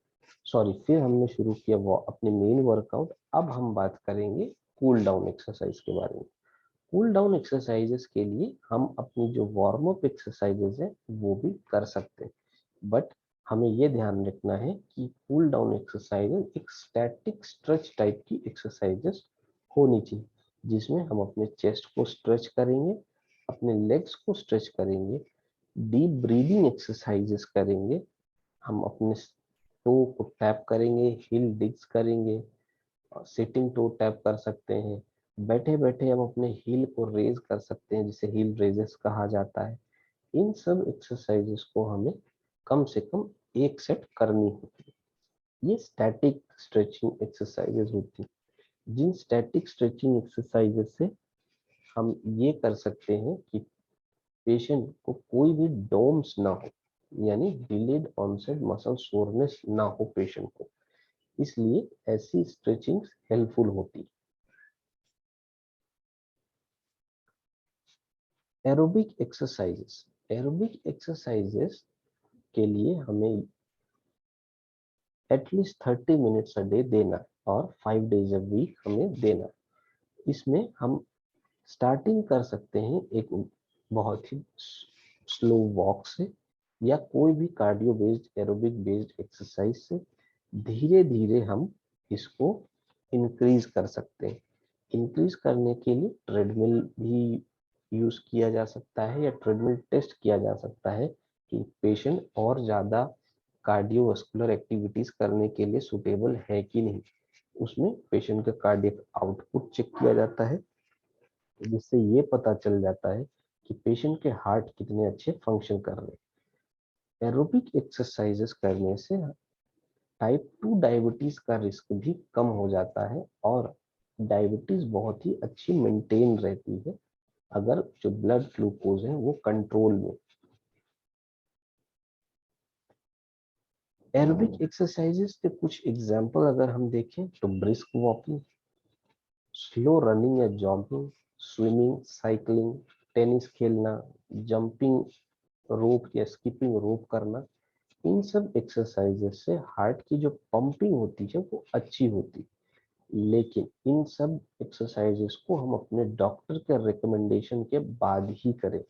सॉरी, फिर हमने शुरू किया वो अपने मेन वर्कआउट। अब हम बात करेंगे कूल डाउन एक्सरसाइज के बारे में। कूल डाउन एक्सरसाइजेस के लिए हम अपनी जो वार्म अप एक्सरसाइजेस है वो भी कर सकते हैं, बट हमें ये ध्यान रखना है कि कूल डाउन एक्सरसाइजेस एक स्टैटिक स्ट्रेच टाइप की एक्सरसाइजेस होनी चाहिए, जिसमें हम अपने चेस्ट को स्ट्रेच करेंगे, अपने लेग्स को स्ट्रेच करेंगे, डीप ब्रीदिंग एक्सरसाइजेस करेंगे, हम अपने टो को टैप करेंगे, हिल डिग्स करेंगे, सिटिंग टो टैप कर सकते हैं, बैठे बैठे हम अपने हील को रेज कर सकते हैं जिसे हील रेजेस कहा जाता है। इन सब एक्सरसाइजेस को हमें कम से कम एक सेट करनी होती है। ये स्टैटिक स्ट्रेचिंग एक्सरसाइजेस होती हैं। जिन स्टैटिक स्ट्रेचिंग एक्सरसाइजेस से हम ये कर सकते हैं कि पेशेंट को कोई भी डोम्स ना हो, यानी डिलेड ऑनसेट मसल सोरनेस ना हो पेशेंट को, इसलिए ऐसी स्ट्रेचिंग हेल्पफुल होती है। Aerobic exercises. एरोबिक एक्सरसाइजेस के लिए हमें एटलीस्ट 30 मिनट्स अ डे देना और 5 डेज अ वीक हमें देना। इसमें हम स्टार्टिंग कर सकते हैं एक बहुत ही स्लो वॉक से या कोई भी cardio based aerobic based exercise से। धीरे धीरे हम इसको इंक्रीज कर सकते हैं। इंक्रीज करने के लिए ट्रेडमिल भी यूज किया जा सकता है या ट्रेडमिल टेस्ट किया जा सकता है कि पेशेंट और ज्यादा कार्डियोवास्कुलर एक्टिविटीज करने के लिए सुटेबल है कि नहीं। उसमें पेशेंट का कार्डियक आउटपुट चेक किया जाता है, जिससे ये पता चल जाता है कि पेशेंट के हार्ट कितने अच्छे फंक्शन कर रहे हैं। एरोबिक एक्सरसाइजेस करने से टाइप 2 डायबिटीज का रिस्क भी कम हो जाता है और डायबिटीज बहुत ही अच्छी मेंटेन रहती है अगर जो ब्लड ग्लूकोज है वो कंट्रोल में। एरोबिक एक्सरसाइजेस के कुछ एग्जांपल अगर हम देखें तो ब्रिस्क वॉकिंग, स्लो रनिंग या जॉगिंग, स्विमिंग, साइकिलिंग, टेनिस खेलना, जंपिंग रोप या स्किपिंग रोप करना। इन सब एक्सरसाइजेस से हार्ट की जो पंपिंग होती है वो अच्छी होती है। लेकिन इन सब एक्सरसाइजेस को हम अपने डॉक्टर के रिकमेंडेशन के बाद ही करें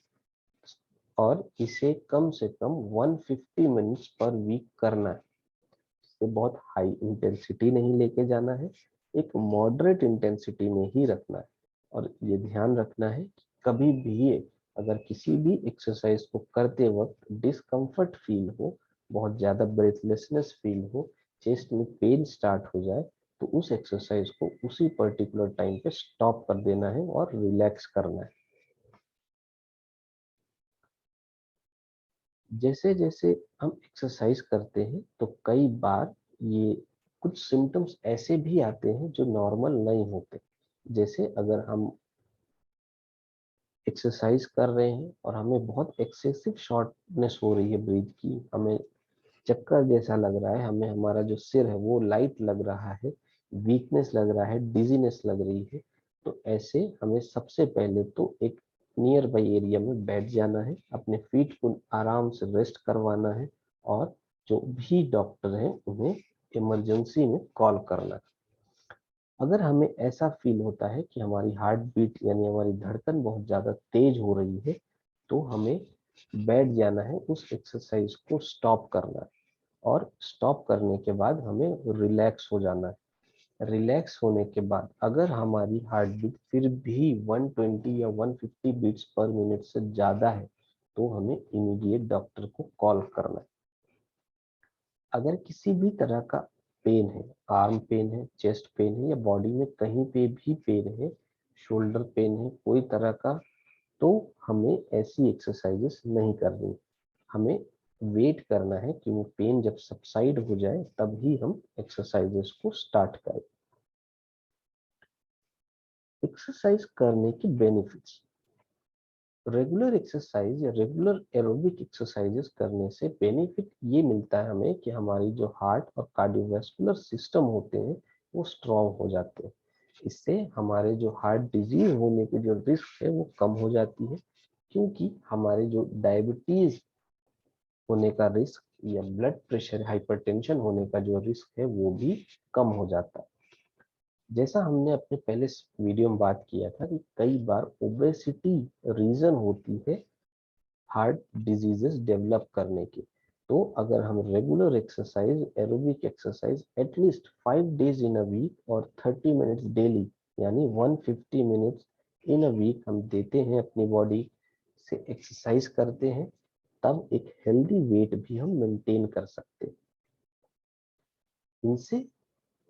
और इसे कम से कम 150 मिनट्स पर वीक करना है। इसे बहुत हाई इंटेंसिटी नहीं लेके जाना है, एक मॉडरेट इंटेंसिटी में ही रखना है। और ये ध्यान रखना है कि कभी भी अगर किसी भी एक्सरसाइज को करते वक्त डिस्कम्फर्ट फील हो, बहुत ज्यादा ब्रेथलेसनेस फील हो, चेस्ट में पेन स्टार्ट हो जाए, तो उस एक्सरसाइज को उसी पर्टिकुलर टाइम पे स्टॉप कर देना है और रिलैक्स करना है। जैसे जैसे हम एक्सरसाइज करते हैं तो कई बार ये कुछ सिम्टम्स ऐसे भी आते हैं जो नॉर्मल नहीं होते। जैसे अगर हम एक्सरसाइज कर रहे हैं और हमें बहुत एक्सेसिव शॉर्टनेस हो रही है ब्रीथ की, हमें चक्कर जैसा लग रहा है, हमें हमारा जो सिर है वो लाइट लग रहा है, वीकनेस लग रहा है, डिजीनेस लग रही है, तो ऐसे हमें सबसे पहले तो एक नियर बाई एरिया में बैठ जाना है, अपने फीट को आराम से रेस्ट करवाना है और जो भी डॉक्टर हैं उन्हें इमरजेंसी में कॉल करना है। अगर हमें ऐसा फील होता है कि हमारी हार्ट बीट यानी हमारी धड़कन बहुत ज्यादा तेज हो रही है, तो हमें बैठ जाना है, उस एक्सरसाइज को स्टॉप करना है और स्टॉप करने के बाद हमें रिलैक्स हो जाना है। रिलैक्स होने के बाद अगर हमारी हार्ट बीट फिर भी 120 या 150 बीट्स पर मिनट से ज्यादा है, तो हमें इमीडिएट डॉक्टर को कॉल करना है। अगर किसी भी तरह का पेन है, आर्म पेन है, चेस्ट पेन है या बॉडी में कहीं पे भी पेन है, शोल्डर पेन है कोई तरह का, तो हमें ऐसी एक्सरसाइजेस नहीं करनी। हमें वेट करना है कि वो पेन जब सबसाइड हो जाए तब ही हम एक्सरसाइजेस को स्टार्ट करें। एक्सरसाइज करने के बेनिफिट्स। रेगुलर एक्सरसाइज या रेगुलर एरोबिक एक्सरसाइजेस करने से बेनिफिट ये मिलता है हमें कि हमारी जो हार्ट और कार्डियोवैस्कुलर सिस्टम होते हैं वो स्ट्रांग हो जाते हैं। इससे हमारे जो हार्ट डिजीज होने की जो रिस्क है वो कम हो जाती है, क्योंकि हमारे जो डायबिटीज होने का रिस्क या ब्लड प्रेशर हाइपरटेंशन होने का जो रिस्क है वो भी कम हो जाता है। जैसा हमने अपने पहले वीडियो में बात किया था कि कई बार ओबेसिटी रीजन होती है हार्ट डिजीजेस डेवलप करने की। तो अगर हम regular exercise aerobic exercise at least 5 days in a week और 30 मिनट्स डेली यानी 150 मिनट्स इन अ वीक हम देते हैं, अपनी बॉडी से एक्सरसाइज करते हैं, तब एक हेल्दी वेट भी हम मेंटेन कर सकते हैं। इनसे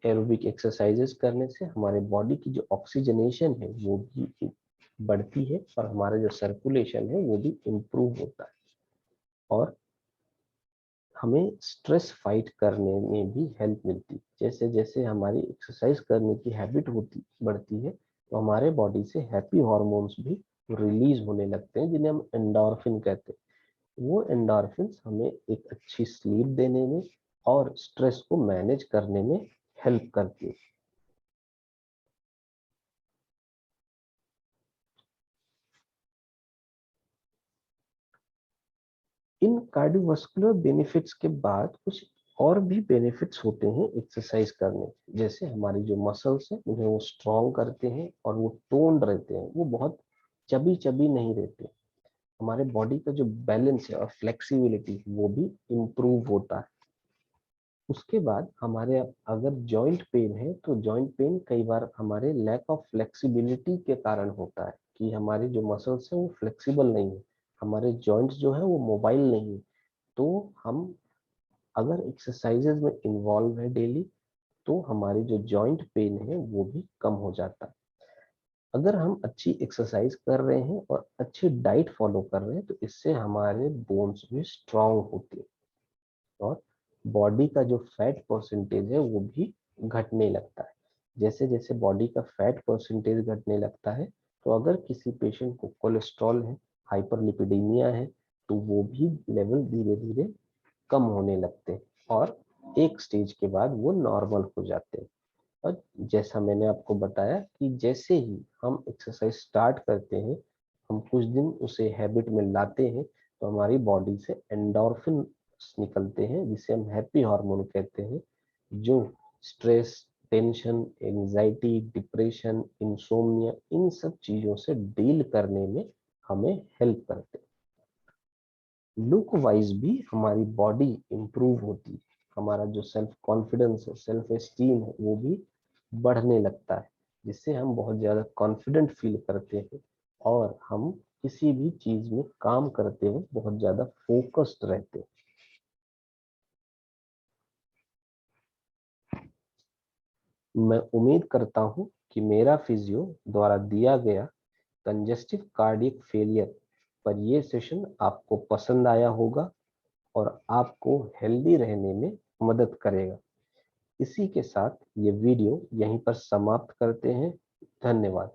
एरोबिक एक्सरसाइजेस करने से हमारे बॉडी की जो ऑक्सीजनेशन है वो भी बढ़ती है और हमारा जो सर्कुलेशन है वो भी इम्प्रूव होता है और हमें स्ट्रेस फाइट करने में भी हेल्प मिलती है। जैसे जैसे हमारी एक्सरसाइज करने की हैबिट होती बढ़ती है तो हमारे बॉडी से हैप्पी हॉर्मोन्स भी रिलीज होने लगते हैं, जिन्हें हम एंडोर्फिन कहते हैं। वो एंडोर्फिन्स हमें एक अच्छी स्लीप देने में और स्ट्रेस को मैनेज करने में हेल्प करती है। इन कार्डियोवास्कुलर बेनिफिट्स के बाद कुछ और भी बेनिफिट्स होते हैं एक्सरसाइज करने के, जैसे हमारी जो मसल्स हैं उन्हें वो स्ट्रॉन्ग करते हैं और वो टोन्ड रहते हैं, वो बहुत चबी चबी नहीं रहते। हमारे बॉडी का जो बैलेंस है और फ्लेक्सिबिलिटी वो भी इम्प्रूव होता है। उसके बाद हमारे अगर जॉइंट पेन है तो जॉइंट पेन कई बार हमारे लैक ऑफ फ्लेक्सिबिलिटी के कारण होता है कि हमारी जो मसल्स है वो फ्लेक्सिबल नहीं है, हमारे जॉइंट्स जो है वो मोबाइल नहीं है। तो हम अगर एक्सरसाइजेज में इन्वॉल्व है डेली तो हमारी जो जॉइंट पेन है वो भी कम हो जाता है। अगर हम अच्छी एक्सरसाइज कर रहे हैं और अच्छी डाइट फॉलो कर रहे हैं तो इससे हमारे बोन्स भी स्ट्रांग होते हैं और बॉडी का जो फैट परसेंटेज है वो भी घटने लगता है। जैसे जैसे बॉडी का फैट परसेंटेज घटने लगता है तो अगर किसी पेशेंट को कोलेस्ट्रॉल है, हाइपरलिपिडेमिया है, तो वो भी लेवल धीरे धीरे कम होने लगते हैं और एक स्टेज के बाद वो नॉर्मल हो जाते हैं। और जैसा मैंने आपको बताया कि जैसे ही हम एक्सरसाइज स्टार्ट करते हैं, हम कुछ दिन उसे हैबिट में लाते हैं तो हमारी बॉडी से एंडोर्फिन निकलते हैं जिसे हम हैप्पी हार्मोन कहते हैं, जो stress, tension, anxiety, depression, insomnia इन सब चीजों से डील करने में हमें हेल्प करते हैं। लुक वाइज भी हमारी बॉडी इंप्रूव होती है, हमारा जो सेल्फ कॉन्फिडेंस है, सेल्फ एस्टीम है वो भी बढ़ने लगता है, जिससे हम बहुत ज्यादा कॉन्फिडेंट फील करते हैं और हम किसी भी चीज में काम करते हुए बहुत ज्यादा फोकस्ड रहते हैं। मैं उम्मीद करता हूँ कि मेरा फिजियो द्वारा दिया गया कंजेस्टिव कार्डियक फेलियर पर ये सेशन आपको पसंद आया होगा और आपको हेल्दी रहने में मदद करेगा। इसी के साथ ये वीडियो यहीं पर समाप्त करते हैं। धन्यवाद।